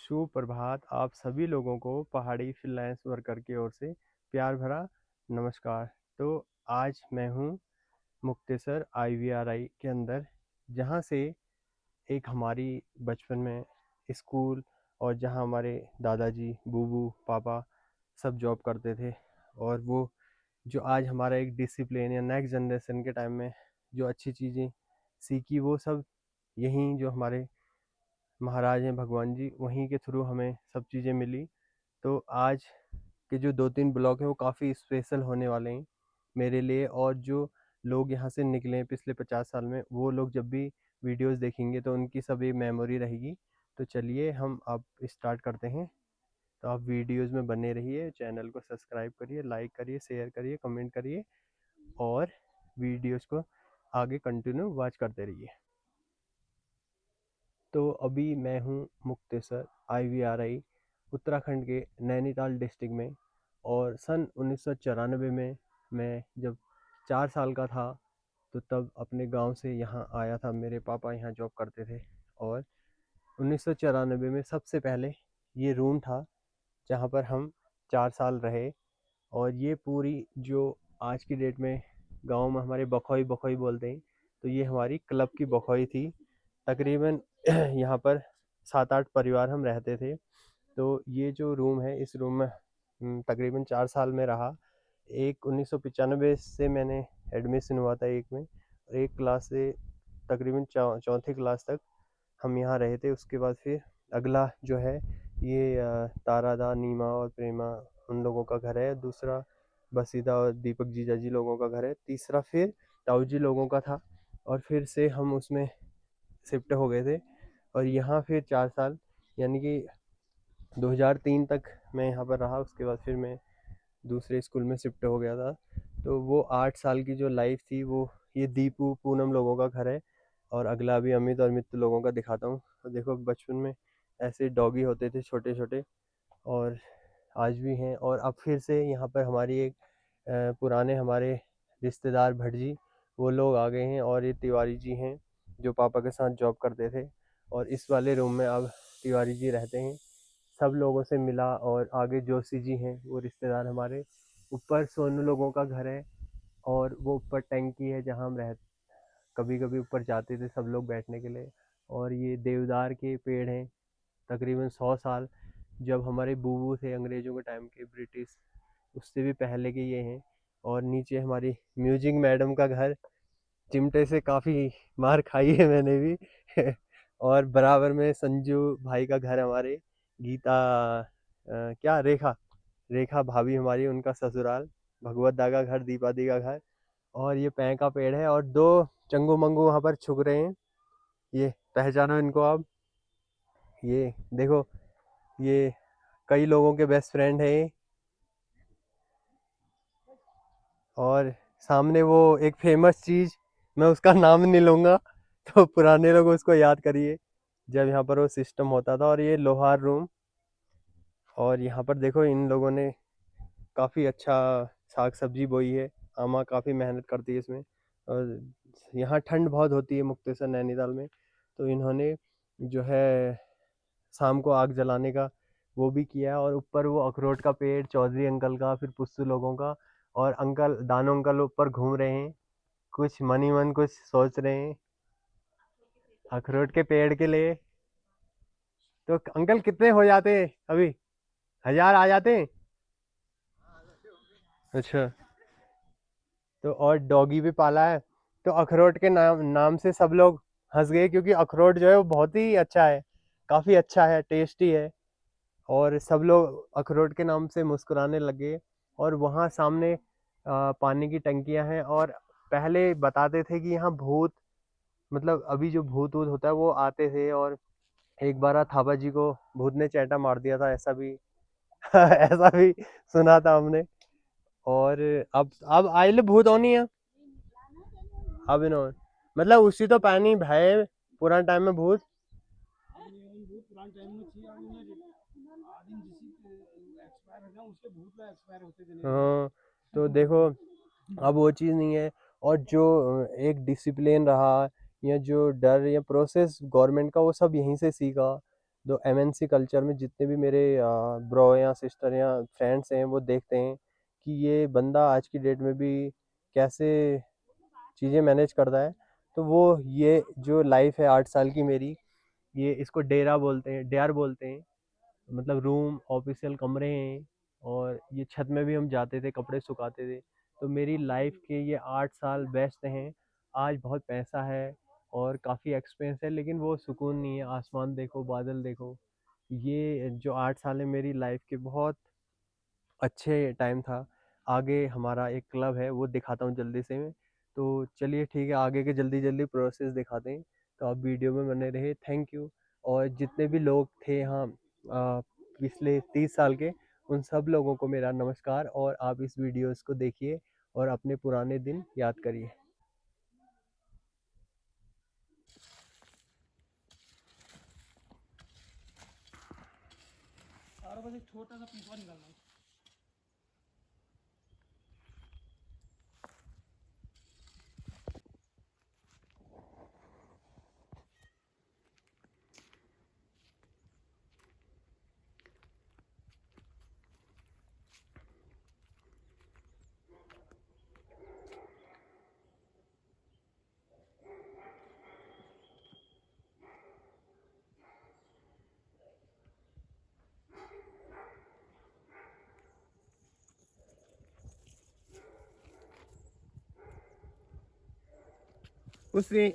सुप्रभात आप सभी लोगों को पहाड़ी फ्रीलांस वर्कर की ओर से प्यार भरा नमस्कार। तो आज मैं हूँ मुक्तेसर IVRI के अंदर, जहाँ से एक हमारी बचपन में स्कूल और जहाँ हमारे दादाजी बूबू पापा सब जॉब करते थे। और वो जो आज हमारा एक डिसिप्लिन या नेक्स्ट जनरेशन के टाइम में जो अच्छी चीज़ें सीखी, वो सब यहीं जो हमारे महाराज हैं भगवान जी, वहीं के थ्रू हमें सब चीज़ें मिली। तो आज के जो 2-3 ब्लॉग हैं वो काफ़ी स्पेशल होने वाले हैं मेरे लिए। और जो लोग यहाँ से निकले हैं पिछले 50 साल में, वो लोग जब भी वीडियोस देखेंगे तो उनकी सब एक मेमोरी रहेगी। तो चलिए हम अब स्टार्ट करते हैं। तो आप वीडियोस में बने रहिए, चैनल को सब्सक्राइब करिए, लाइक करिए, शेयर करिए, कमेंट करिए और वीडियोस को आगे कंटिन्यू वॉच करते रहिए। तो अभी मैं हूँ मुक्तेसर IVRI उत्तराखंड के नैनीताल डिस्ट्रिक्ट में। और सन 1994 में मैं जब 4 साल का था तो तब अपने गांव से यहाँ आया था। मेरे पापा यहाँ जॉब करते थे और 1994 में सबसे पहले ये रूम था जहाँ पर हम 4 साल रहे। और ये पूरी जो आज की डेट में गांव में हमारे बखोई बखोई बोलते हैं, तो ये हमारी क्लब की बखोई थी। तकरीबन यहाँ पर 7-8 परिवार हम रहते थे। तो ये जो रूम है, इस रूम में तकरीबन 4 साल में रहा। एक 1995 से मैंने एडमिशन हुआ था एक में, और एक क्लास से तकरीबन चौथी क्लास तक हम यहाँ रहे थे। उसके बाद फिर अगला जो है ये तारादा, नीमा और प्रेमा उन लोगों का घर है। दूसरा बसीदा और दीपक जीजा जी लोगों का घर है। तीसरा फिर ताऊ जी लोगों का था, और फिर से हम उसमें शिफ्ट हो गए थे। और यहाँ फिर 4 साल यानी कि 2003 तक मैं यहाँ पर रहा। उसके बाद फिर मैं दूसरे स्कूल में शिफ्ट हो गया था। तो वो 8 साल की जो लाइफ थी, वो ये दीपू पूनम लोगों का घर है। और अगला भी अमित और मित्र लोगों का दिखाता हूँ। तो देखो, बचपन में ऐसे डॉगी होते थे छोटे छोटे, और आज भी हैं। और अब फिर से यहाँ पर हमारी एक पुराने हमारे रिश्तेदार भटजी, वो लोग आ गए हैं। और ये तिवारी जी हैं जो पापा के साथ जॉब करते थे, और इस वाले रूम में अब तिवारी जी रहते हैं। सब लोगों से मिला। और आगे जोशी जी हैं, वो रिश्तेदार हमारे। ऊपर सोनू लोगों का घर है, और वो ऊपर टैंकी है जहाँ हम रह कभी कभी ऊपर जाते थे सब लोग बैठने के लिए। और ये देवदार के पेड़ हैं, तकरीबन 100 साल, जब हमारे बूबू थे अंग्रेज़ों के टाइम के, ब्रिटिश, उससे भी पहले के ये हैं। और नीचे हमारी म्यूजिक मैडम का घर, चिमटे से काफ़ी मार खाई है मैंने भी। और बराबर में संजू भाई का घर हमारे, गीता क्या रेखा रेखा भाभी हमारी, उनका ससुराल, भगवत दा का घर, दीपा दी का घर। और ये पैं का पेड़ है, और 2 चंगू मंगू वहाँ पर छुप रहे हैं। ये पहचानो इनको आप, ये देखो, ये कई लोगों के बेस्ट फ्रेंड है ये। और सामने वो एक फेमस चीज़, मैं उसका नाम नहीं लूँगा, तो पुराने लोग उसको याद करिए जब यहाँ पर वो सिस्टम होता था। और ये लोहार रूम। और यहाँ पर देखो, इन लोगों ने काफ़ी अच्छा साग सब्जी बोई है। आमा काफ़ी मेहनत करती है इसमें। और यहाँ ठंड बहुत होती है मुक्तेश्वर नैनीताल में, तो इन्होंने जो है शाम को आग जलाने का वो भी किया है। और ऊपर वो अखरोट का पेड़ चौधरी अंकल का, फिर पुस्सू लोगों का। और अंकल, दानू अंकल ऊपर घूम रहे हैं, कुछ मन ही मन कुछ सोच रहे हैं अखरोट के पेड़ के लिए। तो अंकल कितने हो जाते हैं अभी? 1000 आ जाते हैं? अच्छा। तो और डॉगी भी पाला है। तो अखरोट के नाम नाम से सब लोग हंस गए, क्योंकि अखरोट जो है वो बहुत ही अच्छा है, काफ़ी अच्छा है, टेस्टी है। और सब लोग अखरोट के नाम से मुस्कुराने लगे। और वहाँ सामने पानी की टंकियाँ हैं। और पहले बताते थे कि यहाँ भूत, मतलब अभी जो भूत वूत होता है वो आते थे। और एक बार थापा जी को भूत ने चांटा मार दिया था, ऐसा भी ऐसा भी सुना था हमने। और अब आइले भूत होनी है अब इन्हों, मतलब उसी तो पानी भय पुराने टाइम में भूत। हाँ, तो देखो, अब वो चीज़ नहीं है। और जो एक डिसिप्लिन रहा, या जो डर या प्रोसेस गवर्नमेंट का, वो सब यहीं से सीखा। तो एमएनसी कल्चर में जितने भी मेरे ब्रो या सिस्टर या फ्रेंड्स हैं वो देखते हैं कि ये बंदा आज की डेट में भी कैसे चीज़ें मैनेज करता है। तो वो ये जो लाइफ है 8 साल की मेरी, ये इसको डेरा बोलते हैं, डेयर बोलते हैं। मतलब रूम ऑफिशियल कमरे हैं, और ये छत में भी हम जाते थे, कपड़े सुखाते थे। तो मेरी लाइफ के ये 8 साल बेस्ट हैं। आज बहुत पैसा है और काफ़ी एक्सपेंस है, लेकिन वो सुकून नहीं है। आसमान देखो, बादल देखो। ये जो 8 साल है मेरी लाइफ के, बहुत अच्छे टाइम था। आगे हमारा एक क्लब है, वो दिखाता हूँ जल्दी से मैं। तो चलिए ठीक है, आगे के जल्दी जल्दी प्रोसेस दिखाते हैं। तो आप वीडियो में बने रहे, थैंक यू। और जितने भी लोग थे यहाँ पिछले 30 साल के, उन सब लोगों को मेरा नमस्कार। और आप इस वीडियोस को देखिए और अपने पुराने दिन याद करिए। और बस एक छोटा सा पीस और निकालना है। उसने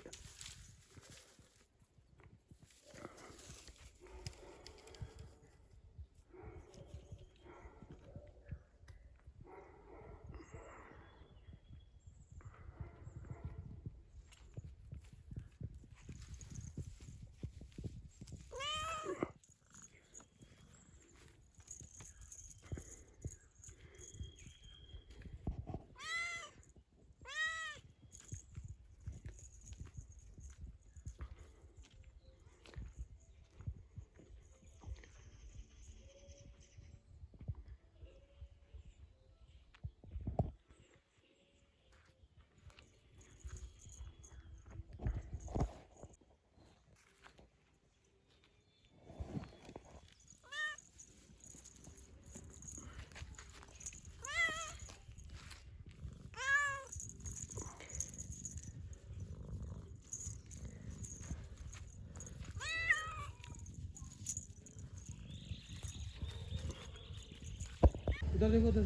उधर देखो, उधर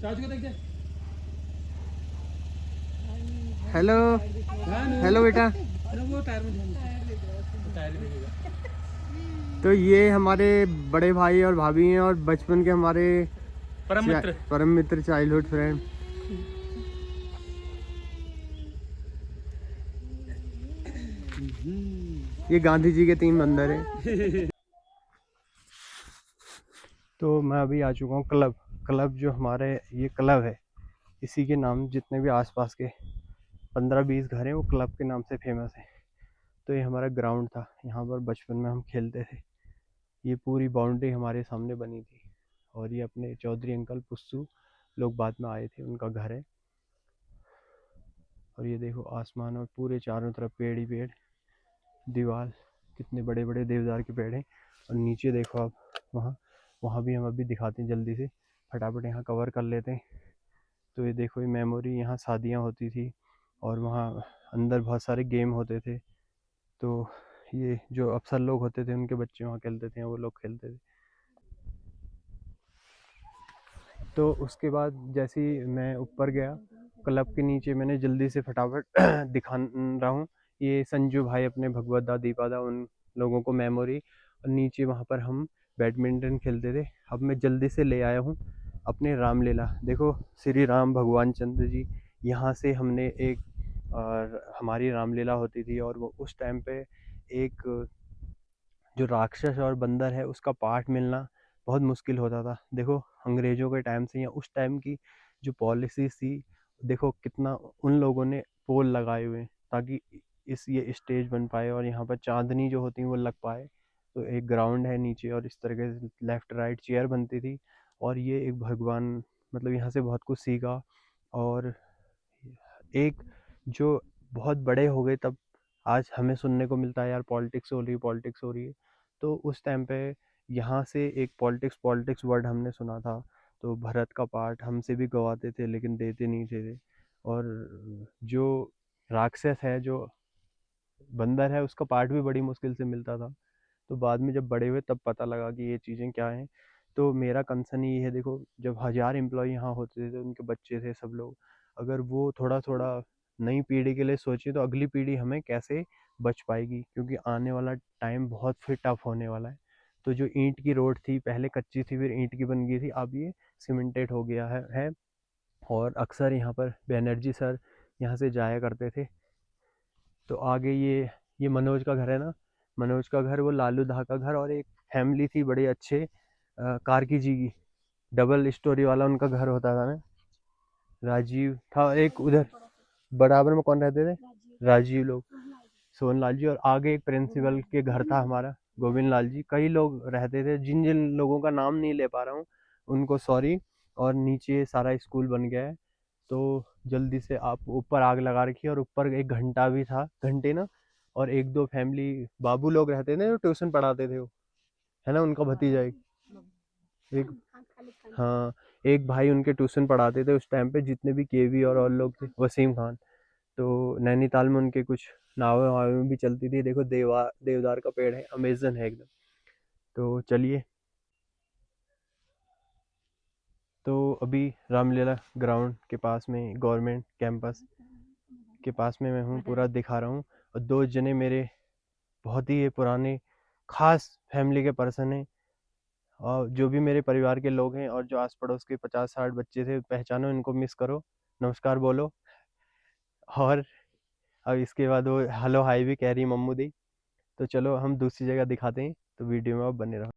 चार्ज को देख दे। हेलो, हाँ, हेलो बेटा। अरे वो टायर में ध्यान दे। टायर में दिखेगा। तो ये हमारे बड़े भाई और भाभी हैं, और बचपन के हमारे परम मित्र। परम मित्र, चाइल्डहुड फ्रेंड। ये गांधी जी के 3 बंदर हैं। तो मैं अभी आ चुका हूँ क्लब। क्लब जो हमारे ये क्लब है, इसी के नाम जितने भी आसपास के 15-20 घर हैं, वो क्लब के नाम से फेमस है। तो ये हमारा ग्राउंड था, यहाँ पर बचपन में हम खेलते थे। ये पूरी बाउंड्री हमारे सामने बनी थी। और ये अपने चौधरी अंकल पुस्सू लोग बाद में आए थे, उनका घर है। और ये देखो आसमान, और पूरे चारों तरफ पेड़ ही पेड़, दीवार, कितने बड़े बड़े देवदार के पेड़ हैं। और नीचे देखो आप, वहाँ वहाँ भी हम अभी दिखाते हैं जल्दी से, फटाफट यहाँ कवर कर लेते हैं। तो ये देखो, ये मेमोरी, यहाँ शादियाँ होती थी और वहाँ अंदर बहुत सारे गेम होते थे। तो ये जो अफसर लोग होते थे, उनके बच्चे वहाँ खेलते थे, वो लोग खेलते थे। तो उसके बाद जैसे ही मैं ऊपर गया क्लब के नीचे, मैंने जल्दी से फटाफट दिखा रहा हूँ, ये संजू भाई अपने भगवत दा दीपा दा, उन लोगों को मेमोरी। और नीचे वहाँ पर हम बैडमिंटन खेलते थे। अब मैं जल्दी से ले आया हूँ अपने रामलीला। देखो, श्री राम भगवान चंद्र जी, यहाँ से हमने एक, और हमारी रामलीला होती थी। और वो उस टाइम पे एक जो राक्षस और बंदर है, उसका पार्ट मिलना बहुत मुश्किल होता था। देखो, अंग्रेज़ों के टाइम से या उस टाइम की जो पॉलिसीज़ थी, देखो कितना उन लोगों ने पोल लगाए हुए हैं ताकि इस ये स्टेज बन पाए और यहाँ पर चांदनी जो होती है वो लग पाए। तो एक ग्राउंड है नीचे, और इस तरीके से लेफ्ट राइट चेयर बनती थी। और ये एक भगवान, मतलब यहाँ से बहुत कुछ सीखा। और एक जो बहुत बड़े हो गए तब आज हमें सुनने को मिलता है, यार पॉलिटिक्स हो रही है, पॉलिटिक्स हो रही है। तो उस टाइम पे यहाँ से एक पॉलिटिक्स वर्ड हमने सुना था, तो भरत का पार्ट हमसे भी गवाते थे लेकिन देते नहीं थे। और जो राक्षस है, जो बंदर है, उसका पार्ट भी बड़ी मुश्किल से मिलता था। तो बाद में जब बड़े हुए तब पता लगा कि ये चीज़ें क्या हैं। तो मेरा कंसर्न ये है, देखो जब 1000 एम्प्लॉय यहाँ होते थे, उनके बच्चे थे सब लोग, अगर वो थोड़ा थोड़ा नई पीढ़ी के लिए सोचे तो अगली पीढ़ी हमें कैसे बच पाएगी, क्योंकि आने वाला टाइम बहुत फिर टफ होने वाला है। तो जो ईंट की रोड थी, पहले कच्ची थी फिर ईंट की बन गई थी, अब ये सीमेंटेड हो गया है। और अक्सर यहाँ पर बैनर्जी सर यहाँ से जाया करते थे। तो आगे ये मनोज का घर है ना, मनोज का घर, वो लालू दा का घर, और एक फैमिली थी बड़े अच्छे, कार्की जी की, डबल स्टोरी वाला उनका घर होता था ना। राजीव था एक उधर, बराबर में कौन रहते थे, राजीव लोग, सोनलाल जी। और आगे एक प्रिंसिपल के घर था हमारा, गोविंद लाल जी। कई लोग रहते थे, जिन जिन लोगों का नाम नहीं ले पा रहा हूँ उनको सॉरी। और नीचे सारा स्कूल बन गया है। तो जल्दी से आप, ऊपर आग लगा रखी है और ऊपर एक घंटा भी था, घंटे ना। और एक दो फैमिली बाबू लोग रहते थे जो ट्यूशन पढ़ाते थे, वो है ना, उनका भतीजा एक हाँ, एक भाई उनके ट्यूशन पढ़ाते थे उस टाइम पे, जितने भी केवी और लोग थे, वसीम खान। तो नैनीताल में उनके कुछ नावें वावें भी चलती थी। देखो देवदार का पेड़ है, अमेजन है एकदम। तो चलिए, तो अभी रामलीला ग्राउंड के पास में, गवर्नमेंट कैंपस के पास में मैं हूँ, पूरा दिखा रहा हूँ। और दो जने मेरे बहुत ही पुराने खास फैमिली के पर्सन हैं, और जो भी मेरे परिवार के लोग हैं और जो आस पड़ोस के 50-60 बच्चे थे, पहचानो इनको, मिस करो, नमस्कार बोलो। और अब इसके बाद वो हेलो हाय भी कह रही मम्मू दी। तो चलो हम दूसरी जगह दिखाते हैं, तो वीडियो में आप बने रहो।